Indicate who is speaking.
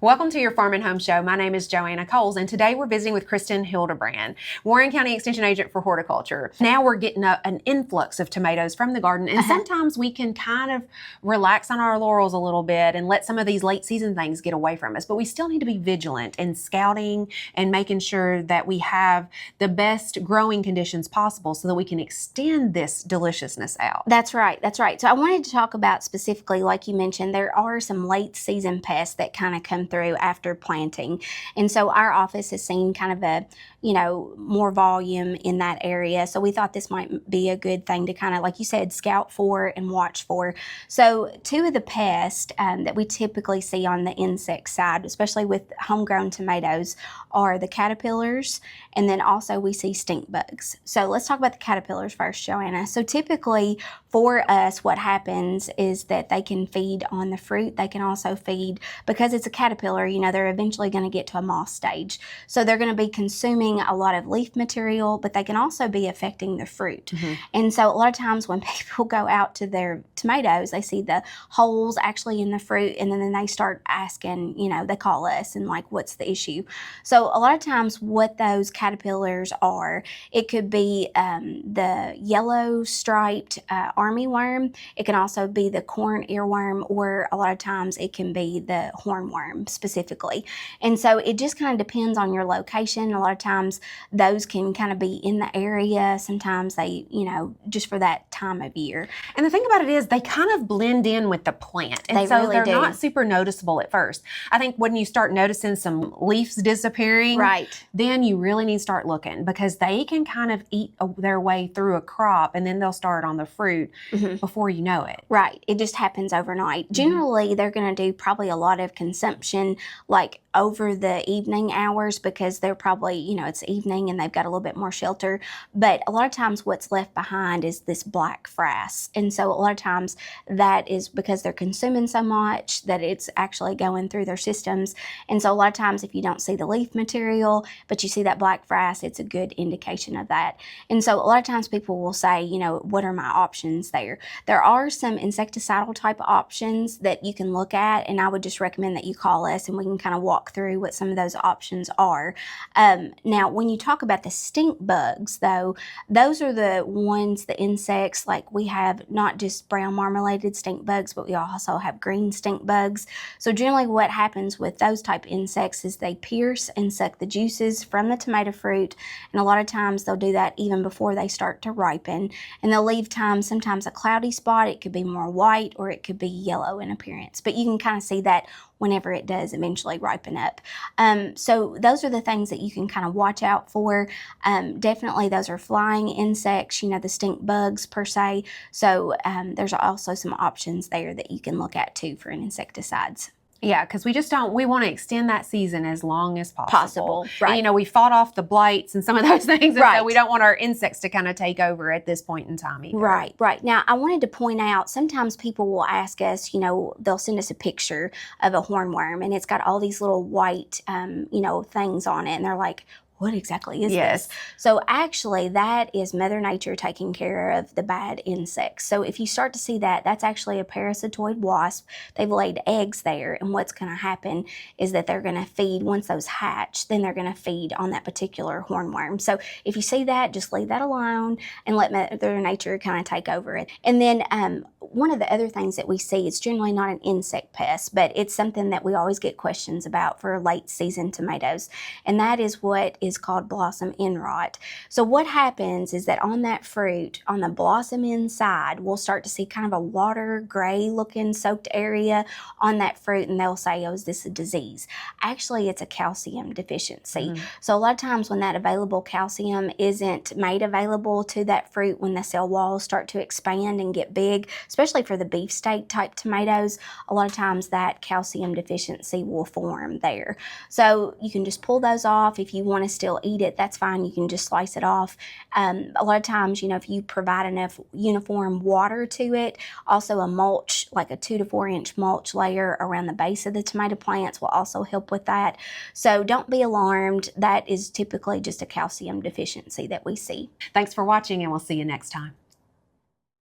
Speaker 1: Welcome to your Farm and Home Show. My name is Joanna Coles, and today we're visiting with Kristin Hildabrand, Warren County Extension Agent for Horticulture. Now we're getting an influx of tomatoes from the garden, and sometimes we can kind of relax on our laurels a little bit and let some of these late season things get away from us, but we still need to be vigilant in scouting and making sure that we have the best growing conditions possible so that we can extend this deliciousness out.
Speaker 2: That's right. So I wanted to talk about specifically, like you mentioned, there are some late season pests that kind of come through after planting. And so our office has seen kind of a, more volume in that area. So we thought this might be a good thing to kind of, like you said, scout for and watch for. So two of the pests that we typically see on the insect side, especially with homegrown tomatoes, are the caterpillars, and then also we see stink bugs. So let's talk about the caterpillars first, Joanna. So typically for us, what happens is that they can feed on the fruit. They can also feed, because it's a caterpillar, they're eventually going to get to a moth stage. So they're going to be consuming a lot of leaf material, but they can also be affecting the fruit. And so a lot of times when people go out to their tomatoes, they see the holes actually in the fruit, and then they start asking, they call us and like, what's the issue? So a lot of times what those caterpillars are, it could be the yellow striped armyworm. It can also be the corn earworm, or a lot of times it can be the hornworm specifically. And so it just kind of depends on your location. A lot of times those can kind of be in the area. Sometimes they, just for that time of year.
Speaker 1: And the thing about it is they kind of blend in with the plant. And so they're not super noticeable at first. I think when you start noticing some leaves disappearing, then you really need to start looking, because they can kind of eat their way through a crop, and then they'll start on the fruit before you know it.
Speaker 2: Right. It just happens overnight. Generally, they're going to do probably a lot of consumption like over the evening hours, because they're probably, it's evening and they've got a little bit more shelter. But a lot of times what's left behind is this black frass. And so a lot of times that is because they're consuming so much that it's actually going through their systems. And so a lot of times if you don't see the leaf material, but you see that black frass, it's a good indication of that. And so a lot of times people will say, what are my options there? There are some insecticidal type options that you can look at, and I would just recommend that you call us and we can kind of walk through what some of those options are. Now, when you talk about the stink bugs, though, those are the ones, the insects, like we have not just brown marmorated stink bugs, but we also have green stink bugs. So generally what happens with those type insects is they pierce and suck the juices from the tomato fruit, and a lot of times they'll do that even before they start to ripen, and they'll leave sometimes a cloudy spot. It could be more white or it could be yellow in appearance, but you can kind of see that whenever it does eventually ripen up. So those are the things that you can kind of watch out for. Definitely those are flying insects, the stink bugs per se. So there's also some options there that you can look at too for an insecticides.
Speaker 1: Yeah, because we want to extend that season as long as possible.
Speaker 2: Right.
Speaker 1: And, we fought off the blights and some of those things. And so we don't want our insects to kind of take over at this point in time either.
Speaker 2: Right. Now, I wanted to point out, sometimes people will ask us, they'll send us a picture of a hornworm, and it's got all these little white, things on it. And they're like, what exactly is this? So actually that is Mother Nature taking care of the bad insects. So if you start to see that, that's actually a parasitoid wasp. They've laid eggs there, and what's going to happen is that they're going to feed, once those hatch, then they're going to feed on that particular hornworm. So if you see that, just leave that alone and let Mother Nature kind of take over it. And then one of the other things that we see, it's generally not an insect pest, but it's something that we always get questions about for late season tomatoes, and that is what is called blossom end rot. So what happens is that on that fruit, on the blossom inside, we'll start to see kind of a water gray looking soaked area on that fruit, and they'll say, oh, is this a disease? Actually, it's a calcium deficiency. So a lot of times when that available calcium isn't made available to that fruit, when the cell walls start to expand and get big, especially for the beefsteak type tomatoes, a lot of times that calcium deficiency will form there. So you can just pull those off. If you want to still eat it, that's fine. You can just slice it off. A lot of times, if you provide enough uniform water to it, also a mulch, like a 2 to 4 inch mulch layer around the base of the tomato plants will also help with that. So don't be alarmed. That is typically just a calcium deficiency that we see.
Speaker 1: Thanks for watching, and we'll see you next time.